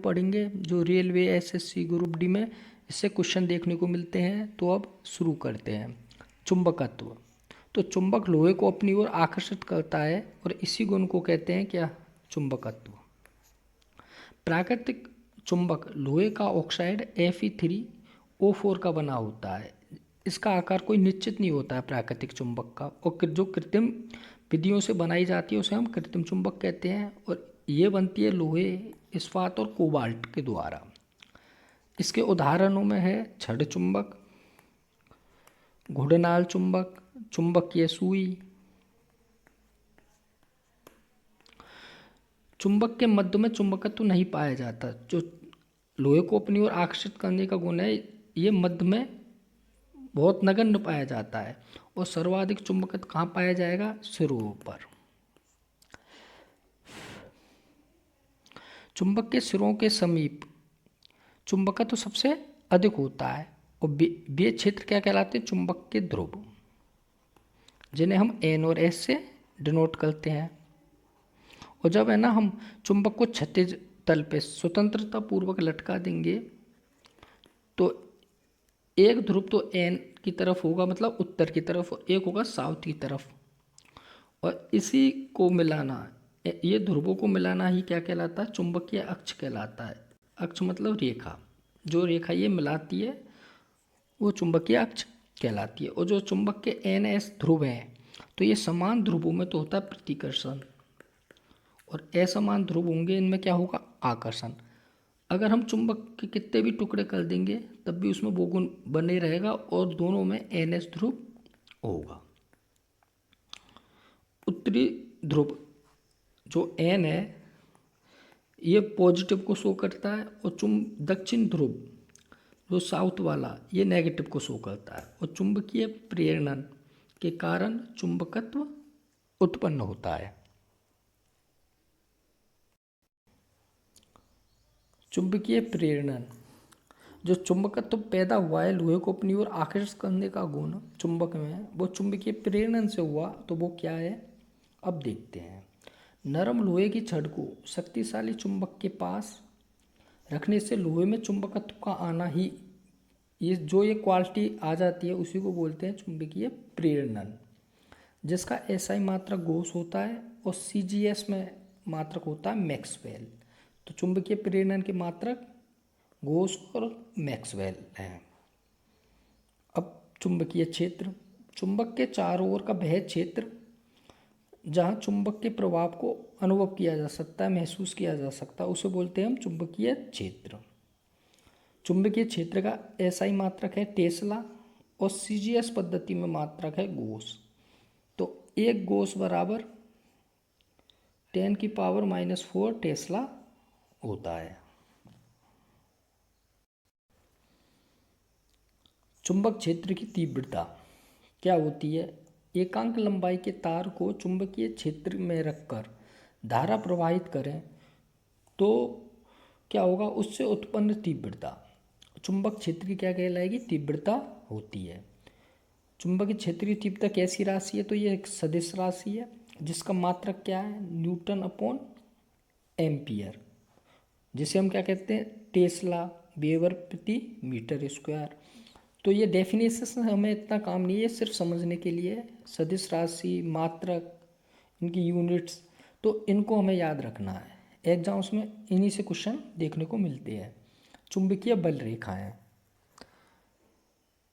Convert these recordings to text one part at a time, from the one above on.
पढ़ेंगे जो railway SSC group D में इससे क्वेश्चन देखने को मिलते हैं। तो अब शुरू करते हैं। चुंबकत्व। तो चुंबक लोहे को अपनी ओर आकर्षित करता है और इसी गुण को कहते हैं क्या? चुंबकत्व। प्राकृतिक चुंबक लोहे का ऑक्साइड Fe3O4 का बना होता है। इसका आकार कोई निश्चित नहीं होता है प्राकृतिक चुंबक का, और जो कृत्रिम विधियों से बनाई जाती है उसे हम कृत्रिम चुंबक कहते हैं, और ये बनती है लोहे, इस्पात और कोबाल्ट के द्वारा। इसके उदाहरणों में है छड़ चुंबक, घुड़नाल चुंबक, चुंबकीय सुई। चुंबक के मध्य में चुंबकत्व नहीं पाया जाता। जो लोहे को अपनी ओर आकर्षित करने का गुण है, ये मध्य में बहुत नगण्य पाया जाता है। और सर्वाधिक चुंबकत्व कहाँ पाया जाएगा? सिरों पर। चुंबक के सिरों के समीप चुंबकत्व सबसे अधिक होता है, और वे क्षेत्र क्या कहलाते हैं? चुंबक के ध्रुव, जिन्हें हम N और S से डिनोट करते हैं। और जब है ना हम चुंबक को क्षैतिज तल पे स्वतंत्रता पूर्वक लटका देंगे तो एक ध्रुव तो N की तरफ होगा, मतलब उत्तर की तरफ, और एक होगा साउथ की तरफ। और इसी को मिलाना, ये ध्रुवों को मिलाना ही क्या कहलाता है? चुंबकीय अक्ष कहलाता है। अक्ष मतलब रेखा, जो रेखा ये मिलाती है वो चुंबकीय अक्ष कहलाती है। और जो चुंबक के NS ध्रुव हैं तो ये समान ध्रुवों में तो होता है प्रतिकर्षण, और असमान ध्रुव होंगे इनमें क्या होगा? आकर्षण। अगर हम चुंबक के कितने भी टुकड़े कर देंगे तब भी उसमें वो गुण बने रहेगा, और दोनों में NS ध्रुव होगा। उत्तरी ध्रुव जो N है ये पॉजिटिव को शो करता है, और दक्षिण ध्रुव जो साउथ वाला ये नेगेटिव को शो करता है। और चुंबकीय प्रेरणन के कारण चुंबकत्व उत्पन्न होता है। चुंबकीय प्रेरणन, जो चुंबकत्व पैदा हुआ है लोहे को अपनी ओर आकर्षित करने का गुण चुंबक में, वो चुंबकीय प्रेरणन से हुआ। तो वो क्या है? अब देखते हैं। नरम लोहे की छड़ को शक्तिशाली चुंबक के पास रखने से लोहे में चुंबकत्व का आना ही, ये क्वालिटी आ जाती है उसी को बोलते हैं चुंबकीय प्रेरणन, जिसका SI मात्रक गोस होता है और CGS में मात्रक होता है मैक्सवेल। तो चुंबकीय प्रेरणन के मात्रक गोस और मैक्सवेल हैं। अब चुंबकीय क्षेत्र, चुंबक के चारों ओर का वह क्षेत्र जहाँ चुंबक के प्रभाव को अनुभव किया जा सकता है, महसूस किया जा सकता है, उसे बोलते हैं हम चुंबकीय क्षेत्र। चुंबकीय क्षेत्र का SI मात्रक है टेस्ला, और CGS पद्धति में मात्रक है गोस। तो एक गोस बराबर 10⁻⁴ टेस्ला होता है। चुंबक क्षेत्र की तीव्रता क्या होती है? एकांक लंबाई के तार को चुंबकीय क्षेत्र में रखकर धारा प्रवाहित करें तो क्या होगा? उससे उत्पन्न तीव्रता चुंबक क्षेत्र की क्या कहलाएगी? तीव्रता होती है। चुंबकीय क्षेत्र की तीव्रता कैसी राशि है? तो ये एक सदिश राशि है जिसका मात्रक क्या है? N/एम्पियर, जिसे हम क्या कहते हैं? टेस्ला वेबर प्रति मीटर स्क्वायर। तो ये डेफिनेशन हमें इतना काम नहीं है, सिर्फ समझने के लिए। सदिश राशि, मात्रक, इनकी यूनिट्स, तो इनको हमें याद रखना है। एग्जाम्स में इन्हीं से क्वेश्चन देखने को मिलते हैं। चुंबकीय बल रेखाएं,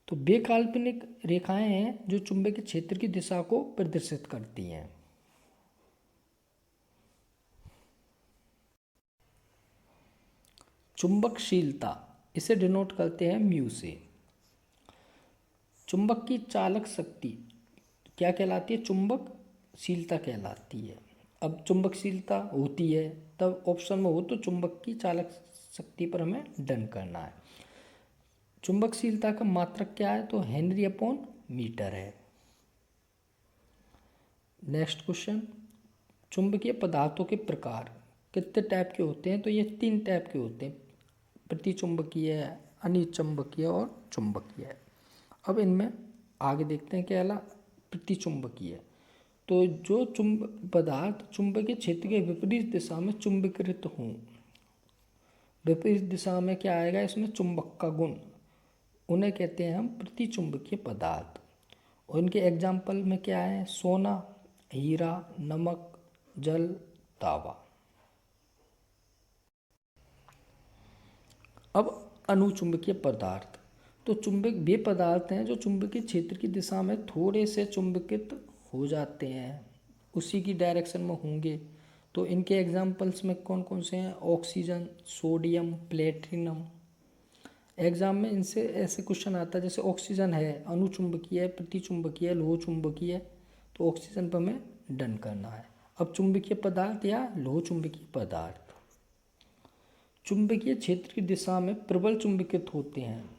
तो वे काल्पनिक रेखाएं हैं जो चुंबकीय क्षेत्र की दिशा को प्रदर्शित करती हैं। चुंबकशीलता, इसे डिनोट करते हैं म्यू से। चुंबक की चालक शक्ति क्या कहलाती है? चुंबकशीलता कहलाती है। अब चुंबकशीलता होती है, तब ऑप्शन में हो तो चुंबक की चालक शक्ति पर हमें डन करना है। चुंबकशीलता का मात्रक क्या है? तो Henry/मीटर है। नेक्स्ट क्वेश्चन, चुंबकीय पदार्थों के प्रकार कितने टाइप के होते हैं? तो ये 3 टाइप के होते हैं, प्रतिचुंबकीय, अनिचुंबकीय और चुंबकीय। अब इनमें आगे देखते हैं क्या? प्रतिचुंबकीय, तो जो पदार्थ चुंबकीय क्षेत्र के विपरीत दिशा में चुंबकीकृत हों विपरीत दिशा में क्या आएगा इसमें, चुंबक का गुण, उन्हें कहते हैं हम प्रतिचुंबकीय पदार्थ। और इनके एग्जाम्पल में क्या है, सोना, हीरा, नमक, जल, तांबा। अब अनुचुंबकीय पदार्थ, तो चुंबक वे पदार्थ हैं जो चुंबकीय क्षेत्र की दिशा में थोड़े से चुंबकित हो जाते हैं, उसी की डायरेक्शन में होंगे। तो इनके एग्जाम्पल्स में कौन कौन से हैं, ऑक्सीजन, सोडियम, प्लेटिनम। एग्जाम में इनसे ऐसे क्वेश्चन आता है, जैसे ऑक्सीजन है अनुचुंबकीय है, प्रतिचुंबकीय है, लोह चुंबकीय है, तो ऑक्सीजन पर हमें डन करना है। अब चुंबकीय पदार्थ या लोह चुंबकीय पदार्थ, चुंबकीय क्षेत्र की दिशा में प्रबल चुंबकित होते हैं,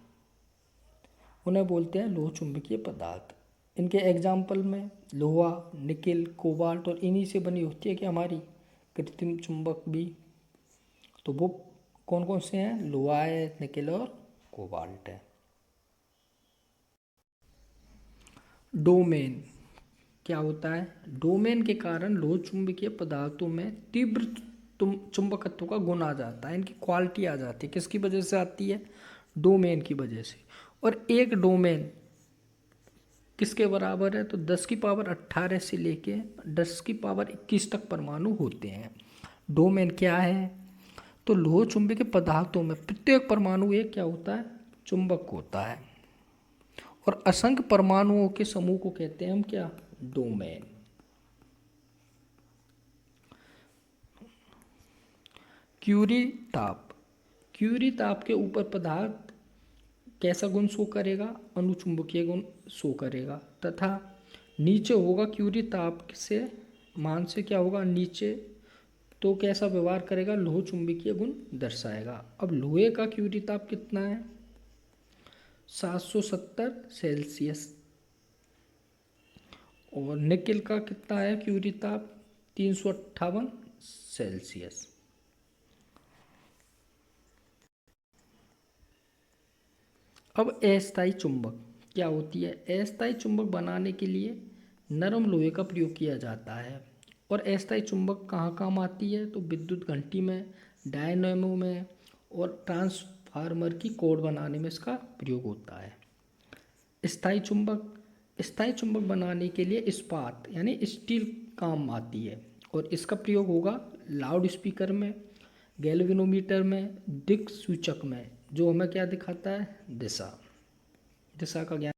उन्हें बोलते हैं लोह चुंबकीय पदार्थ। इनके एग्जाम्पल में लोहा, निकिल, कोबाल्ट, और इन्हीं से बनी होती है कि हमारी कृत्रिम चुंबक भी। तो वो कौन कौन से हैं, लोहा है, निकिल और कोबाल्ट है। डोमेन क्या होता है, डोमेन के कारण लोह चुंबकीय पदार्थों में तीव्र चुंबकत्व का गुण आ जाता है, इनकी क्वालिटी आ जाती है। किसकी वजह से आती है, डोमेन की वजह से। और एक डोमेन किसके बराबर है, तो 10⁻18 से लेके 10⁻21 तक परमाणु होते हैं। डोमेन क्या है, तो लोह चुंबकीय पदार्थों में प्रत्येक परमाणु एक क्या होता है, चुंबक होता है। और असंख्य परमाणुओं के समूह को कहते हैं हम क्या, डोमेन। क्यूरी ताप, क्यूरी ताप के ऊपर पदार्थ कैसा गुण शो करेगा, अनुचुंबकीय गुण शो करेगा, तथा नीचे होगा क्यूरी ताप से मान से क्या होगा नीचे, तो कैसा व्यवहार करेगा, लोह चुंबकीय गुण दर्शाएगा। अब लोहे का क्यूरी ताप कितना है, 770 सेल्सियस। और निकिल का कितना है क्यूरी ताप, 358 सेल्सियस। अब अस्थायी चुंबक क्या होती है, अस्थायी चुंबक बनाने के लिए नरम लोहे का प्रयोग किया जाता है। और अस्थायी चुंबक कहाँ काम आती है, तो विद्युत घंटी में, डायनेमो में, और ट्रांसफार्मर की कोर बनाने में इसका प्रयोग होता है। स्थायी चुंबक, स्थायी चुंबक बनाने के लिए इस्पात यानी स्टील काम आती है, और इसका प्रयोग होगा लाउड स्पीकर में, गैल्वेनोमीटर में, दिक् सूचक में, जो हमें क्या दिखाता है, दिशा, दिशा का ज्ञान।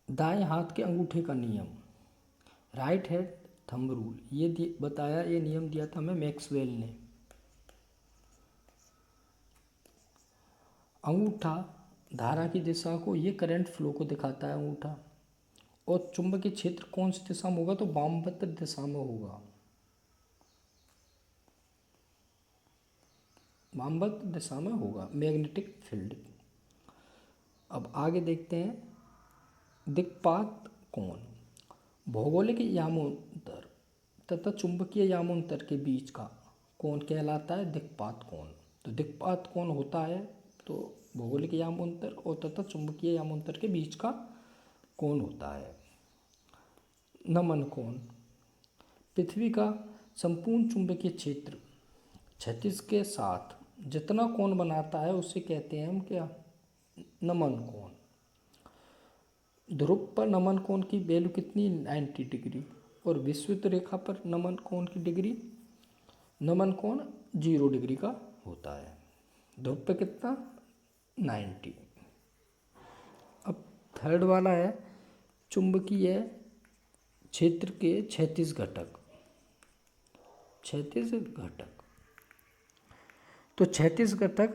दाएं हाथ के अंगूठे का नियम, राइट हैंड थंब रूल, ये बताया, ये नियम दिया था हमें मैक्सवेल ने। अंगूठा धारा की दिशा को, ये करंट फ्लो को दिखाता है अंगूठा। और चुंबकीय क्षेत्र कौन सी दिशा में होगा, तो वामवत दिशा में होगा, वामवत दिशा में होगा मैग्नेटिक फील्ड। अब आगे देखते हैं दिक्पात कोण, भौगोलिक यामोंतर तथा चुंबकीय यामोंतर के बीच का कोण कहलाता है दिक्पात कोण। तो दिक्पात कोण होता है तो भौगोलिक यामोंतर और तथा चुंबकीय यामोंतर के बीच का कोण होता है। नमन कोण, पृथ्वी का संपूर्ण चुंबकीय क्षेत्र क्षैतिज के साथ जितना कोण बनाता है उसे कहते हैं हम क्या, नमन कोण। ध्रुव पर नमन कोण की वैल्यू कितनी, 90 डिग्री। और विषुवत रेखा पर नमन कोण की डिग्री, नमन कोण 0 डिग्री का होता है। ध्रुव पर कितना, 90। अब थर्ड वाला है चुंबकीय क्षेत्र के क्षैतिज घटक, क्षैतिज घटक। तो क्षैतिज घटक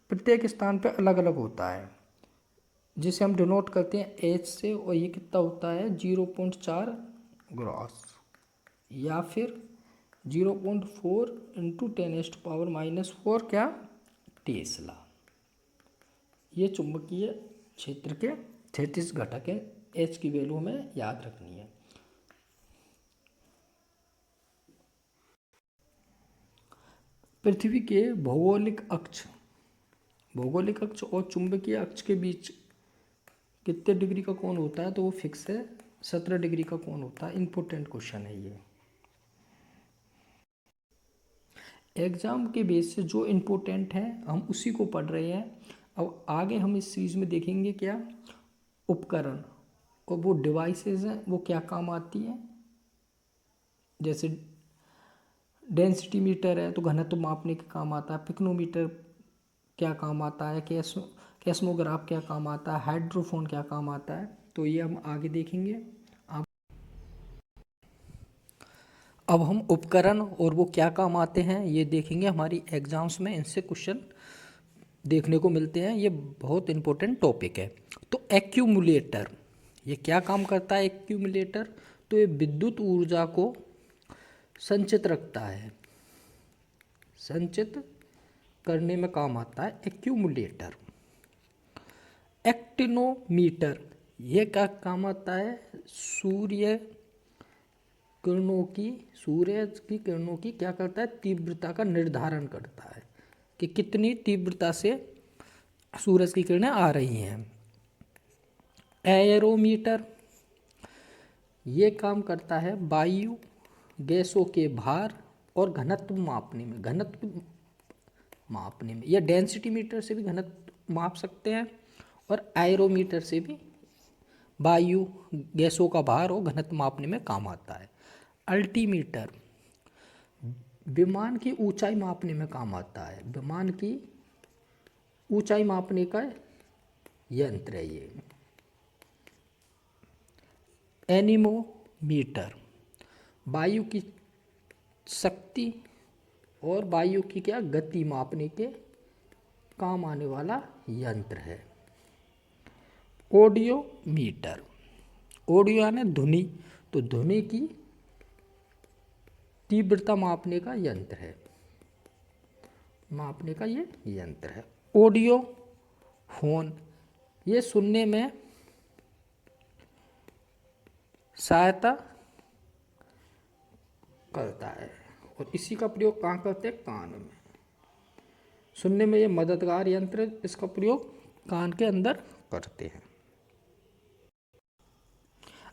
प्रत्येक स्थान पर अलग अलग होता है, जिसे हम डिनोट करते हैं एच से, और ये कितना होता है 0.4 ग्रॉस, या फिर 0.4 × 10⁻⁻⁴ क्या, टेस्ला। ये चुंबकीय क्षेत्र के क्षैतिज घटक है, एच की वैल्यू हमें याद रखनी है। पृथ्वी के भौगोलिक अक्ष, भौगोलिक अक्ष और चुंबकीय अक्ष के बीच कितने डिग्री का कोण होता है, तो वो फिक्स है, 17 डिग्री का कोण होता है। इंपॉर्टेंट क्वेश्चन है ये। एग्ज़ाम के बेस से जो इम्पोर्टेंट है हम उसी को पढ़ रहे हैं। अब आगे हम इस चीज़ में देखेंगे क्या, उपकरण और वो डिवाइसेस हैं वो क्या काम आती हैं। जैसे डेंसिटी मीटर है तो घनत्व मापने के काम आता है, पिक्नोमीटर क्या काम आता है, कैस्मोग्राफ क्या काम आता है, हाइड्रोफोन क्या काम आता है, तो ये हम आगे देखेंगे। अब हम उपकरण और वो क्या काम आते हैं ये देखेंगे। हमारी एग्जाम्स में इनसे क्वेश्चन देखने को मिलते हैं, ये बहुत इंपॉर्टेंट टॉपिक है। तो एक्यूमुलेटर ये क्या काम करता है। एक्यूमुलेटर तो ये विद्युत ऊर्जा को संचित रखता है, संचित करने में काम आता है एक्यूमुलेटर। एक्टिनोमीटर ये क्या काम आता है, सूर्य की किरणों की क्या करता है, तीव्रता का निर्धारण करता है कि कितनी तीव्रता से सूरज की किरणें आ रही हैं। एयरोमीटर ये काम करता है वायु गैसों के भार और घनत्व मापने में या डेंसिटी मीटर से भी घनत्व माप सकते हैं और एयरोमीटर से भी वायु गैसों का भार और घनत्व मापने में काम आता है। अल्टीमीटर विमान की ऊंचाई मापने में काम आता है, विमान की ऊंचाई मापने का यंत्र है ये। एनीमोमीटर वायु की शक्ति और वायु की क्या गति मापने के काम आने वाला यंत्र है। ऑडियोमीटर ऑडियो यानी ध्वनि, तो ध्वनि की तीव्रता मापने का यंत्र है, मापने का ये यंत्र है। ऑडियो फोन ये सुनने में सहायता करता है और इसी का प्रयोग कहाँ करते हैं, कान में। सुनने में ये मददगार यंत्र, इसका प्रयोग कान के अंदर करते हैं।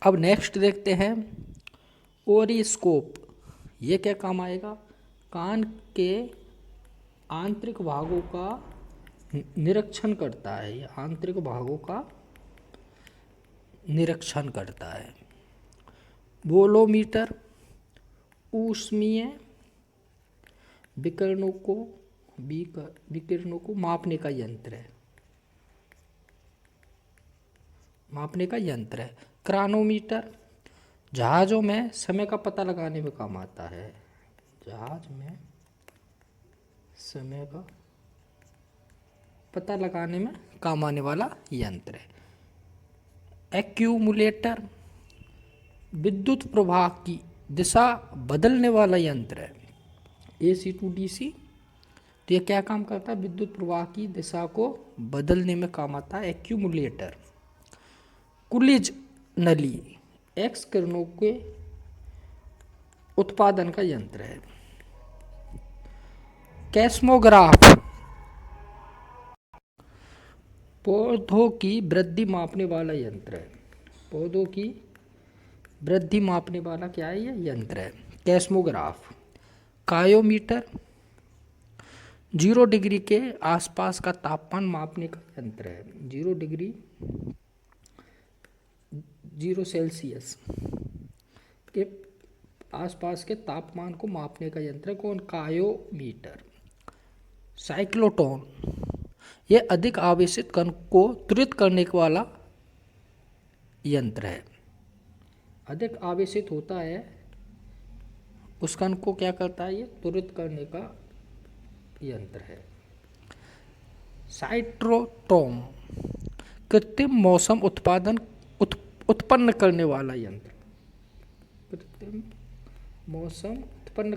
अब नेक्स्ट देखते हैं ओरिस्कोप ये क्या काम आएगा, कान के आंतरिक भागों का निरीक्षण करता है, ये आंतरिक भागों का निरीक्षण करता है। वोलोमीटर ऊष्मीय विकिरणों को मापने का यंत्र है, मापने का यंत्र है। क्रानोमीटर जहाज़ों में समय का पता लगाने में काम आता है, जहाज में समय का पता लगाने में काम आने वाला यंत्र है। एक्यूमुलेटर विद्युत प्रवाह की दिशा बदलने वाला यंत्र है, AC to DC। तो ये क्या काम करता है, विद्युत प्रवाह की दिशा को बदलने में काम आता है एक्यूमुलेटर। कुलिज नली एक्स किरणों के उत्पादन का यंत्र है। कैस्मोग्राफ पौधों की वृद्धि मापने वाला यंत्र है, पौधों की वृद्धि मापने वाला क्या है, ये यंत्र है कैस्मोग्राफ। कायोमीटर 0 डिग्री के आसपास का तापमान मापने का यंत्र है, 0 डिग्री 0 सेल्सियस के आसपास के तापमान को मापने का यंत्र है कौन, कायोमीटर। साइक्लोट्रॉन ये अधिक आवेशित कण को त्वरित करने वाला यंत्र है, अधिक आवेशित होता है उस कण को क्या करता है, ये त्वरित करने का यंत्र है। साइक्लोट्रॉन कृत्रिम मौसम उत्पन्न करने वाला यंत्र, कृत्रिम मौसम उत्पन्न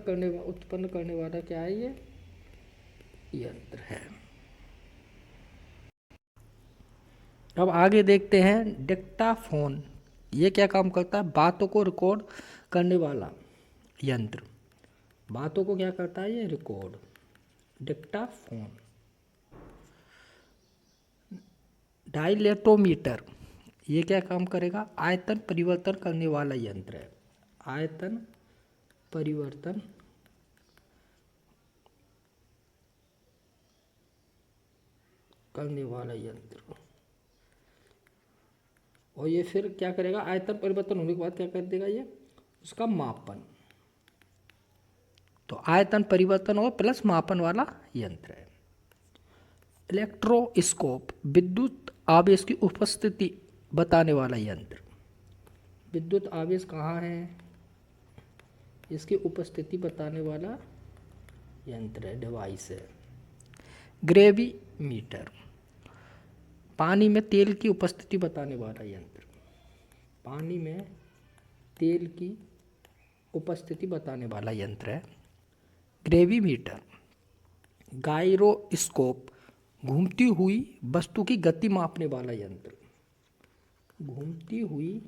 करने वाला क्या है, ये यंत्र है। अब आगे देखते हैं डिक्टाफोन ये क्या काम करता है, बातों को रिकॉर्ड करने वाला यंत्र, बातों को क्या करता है, ये रिकॉर्ड, डिक्टाफोन। डायलेटोमीटर ये क्या काम करेगा, आयतन परिवर्तन करने वाला यंत्र है, आयतन परिवर्तन करने वाला यंत्र। और ये फिर क्या करेगा, आयतन परिवर्तन होने के बाद क्या कर देगा ये, उसका मापन। तो आयतन परिवर्तन और प्लस मापन वाला यंत्र है। इलेक्ट्रोस्कोप विद्युत आवेश की उपस्थिति बताने वाला यंत्र। विद्युत आवेश कहाँ है, इसकी उपस्थिति बताने वाला यंत्र है, डिवाइस है। ग्रेविमीटर पानी में तेल की उपस्थिति बताने वाला यंत्र। पानी में तेल की उपस्थिति बताने वाला यंत्र है ग्रेविमीटर। गायरोस्कोप घूमती हुई वस्तु की गति मापने वाला यंत्र। घूमती हुई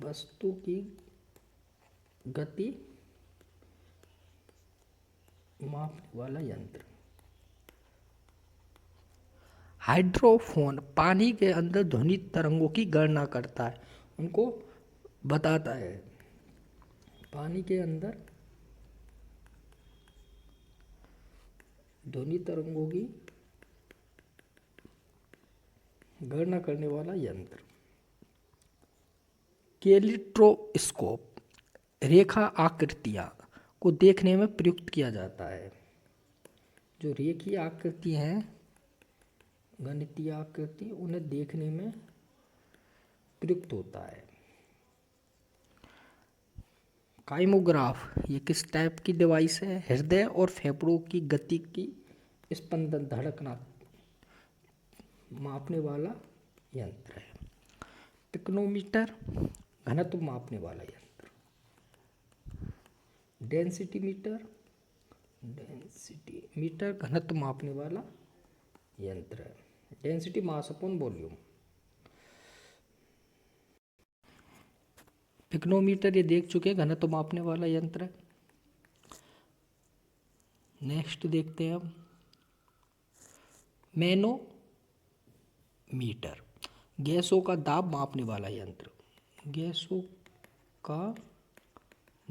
वस्तु की गति मापने वाला यंत्र। हाइड्रोफोन पानी के अंदर ध्वनि तरंगों की गणना करता है, उनको बताता है। पानी के अंदर ध्वनि तरंगों की गणना करने वाला यंत्र। कैलिट्रोस्कोप रेखा आकृतियां को देखने में प्रयुक्त किया जाता है। जो रेखीय आकृति हैं, गणितीय आकृति, उन्हें देखने में प्रयुक्त होता है। काइमोग्राफ ये किस टाइप की डिवाइस है, हृदय और फेफड़ों की गति की स्पंदन धड़कना मापने वाला यंत्र है। पिक्नोमीटर घनत्व मापने वाला यंत्र। डेंसिटी मीटर घनत्व मापने वाला यंत्र है। Density mass upon volume. Pycnometer ये देख चुके हैं, घनत्व मापने वाला यंत्र है। नेक्स्ट देखते हैं अब मैनोमीटर गैसों का दाब मापने वाला यंत्र। गैसों का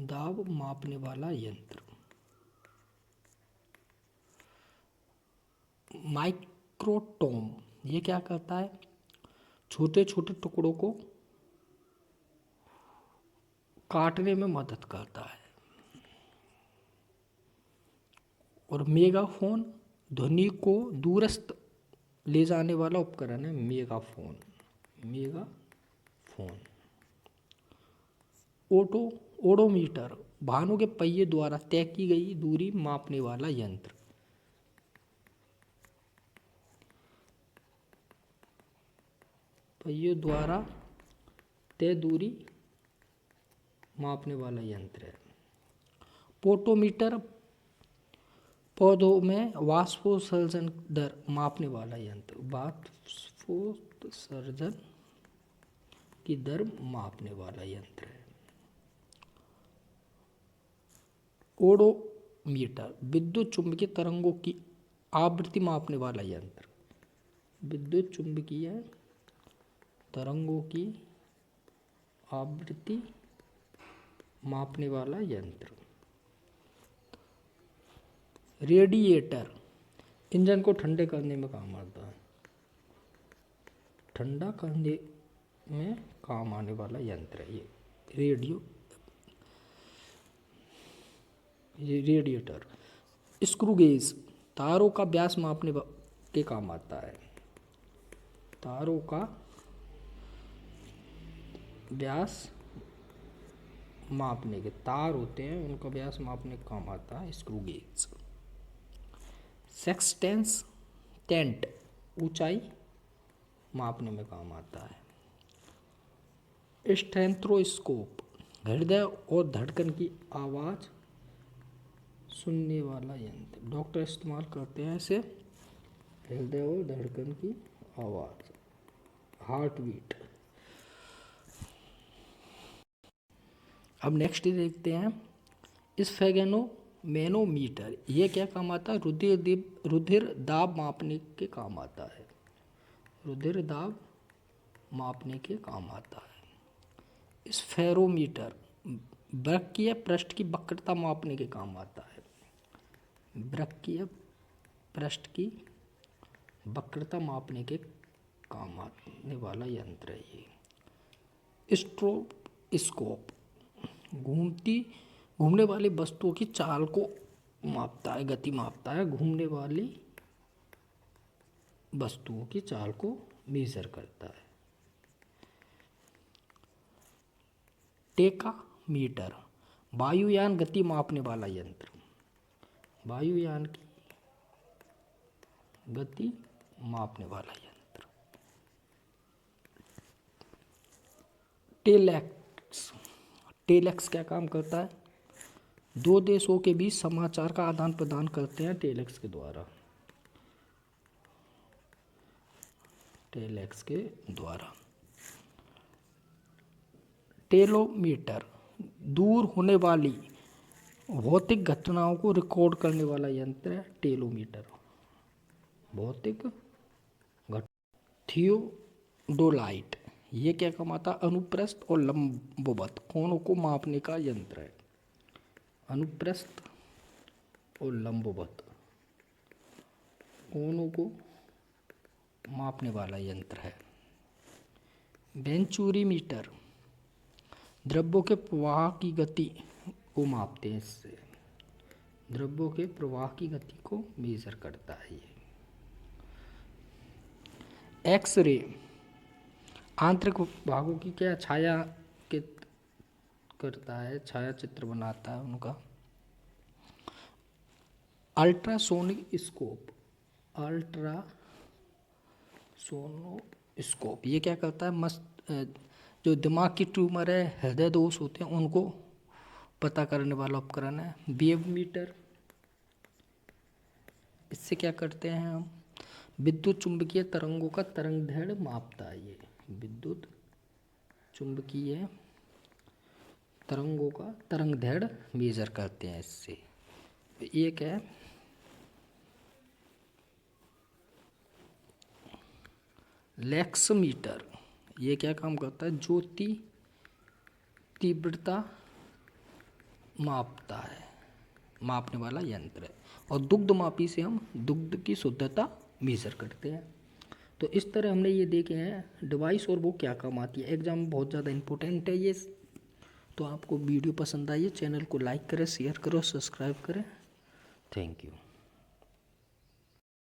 दाब मापने वाला यंत्र। माइक्रोटोम ये क्या करता है, छोटे छोटे टुकड़ों को काटने में मदद करता है। और मेगाफोन ध्वनि को दूरस्थ ले जाने वाला उपकरण है। मेगाफोन ओडोमीटर वाहनों के पहिए द्वारा तय की गई दूरी मापने वाला यंत्र। पहिए द्वारा तय दूरी मापने वाला यंत्र है। पोटोमीटर पौधों में वाष्पोत्सर्जन दर मापने वाला यंत्र। वाष्पोत्सर्जन की दर मापने वाला यंत्र है। ओडोमीटर विद्युत चुंबकीय तरंगों की आवृत्ति मापने वाला यंत्र। विद्युत चुंबकीय तरंगों की आवृत्ति मापने वाला यंत्र। रेडिएटर इंजन को ठंडे करने में काम आता है। ठंडा करने में काम आने वाला यंत्र है ये रेडिएटर। स्क्रू गेज तारों का व्यास मापने के काम आता है। तारों का व्यास मापने के, तार होते हैं उनका व्यास मापने का काम आता है स्क्रू गेज। सेक्सटेंस टेंट ऊंचाई मापने में काम आता है। स्टेथोस्कोप हृदय और धड़कन की आवाज़ सुनने वाला यंत्र। डॉक्टर इस्तेमाल करते हैं इसे, हृदय और धड़कन की आवाज़, हार्ट बीट। अब नेक्स्ट देखते हैं मैनोमीटर ये क्या काम आता है, रुधिर दाब मापने के काम आता है। रुधिर दाब मापने के काम आता है। स्फेरोमीटर वृक्कीय पृष्ठ की वक्रता मापने के काम आता है। वृक्कीय पृष्ठ की वक्रता मापने के काम आने वाला यंत्र है ये। स्ट्रोबोस्कोप घूमने वाली वस्तुओं की चाल को मापता है, गति मापता है, घूमने वाली वस्तुओं की चाल को मेजर करता है। टेकामीटर वायुयान गति मापने वाला यंत्र, वायुयान की गति मापने वाला यंत्र। टेलेक्स, टेलेक्स क्या काम करता है? दो देशों के बीच समाचार का आदान प्रदान करते हैं टेलेक्स के द्वारा, टेलेक्स के द्वारा। टेलोमीटर दूर होने वाली भौतिक घटनाओं को रिकॉर्ड करने वाला यंत्र है टेलोमीटर, भौतिक घट। थियोडोलाइट ये क्या कमाता? अनुप्रस्थ और लंबवत कोणों को मापने का यंत्र है, अनुप्रस्थ और लंबवत कोणों को मापने वाला यंत्र है। वेंचुरीमीटर द्रव्यों के प्रवाह की गति को मापते हैं, इससे द्रव्यों के प्रवाह की गति को मेजर करता है ये। एक्सरे आंतरिक भागों की क्या छायांकित करता है, छाया चित्र बनाता है उनका। अल्ट्रासोनिक स्कोप, अल्ट्रासोनोस्कोप ये क्या करता है? जो दिमाग की ट्यूमर है, हृदय दोष होते हैं, उनको पता करने वाला उपकरण है। वेव मीटर इससे क्या करते हैं हम? विद्युत चुंबकीय तरंगों का तरंग दैर्घ्य मापता है ये, विद्युत चुंबकीय तरंगों का तरंग दैर्घ्य मेजर करते हैं इससे। एक है लेक्समीटर, ये क्या काम करता है? ज्योति तीव्रता मापता है, मापने वाला यंत्र है। और दुग्ध मापी से हम दुग्ध की शुद्धता मेजर करते हैं। तो इस तरह हमने ये देखे हैं डिवाइस और वो क्या काम आती है। एग्जाम में बहुत ज़्यादा इम्पोर्टेंट है ये। तो आपको वीडियो पसंद आई है, चैनल को लाइक करें, शेयर करो, सब्सक्राइब करें। Thank you.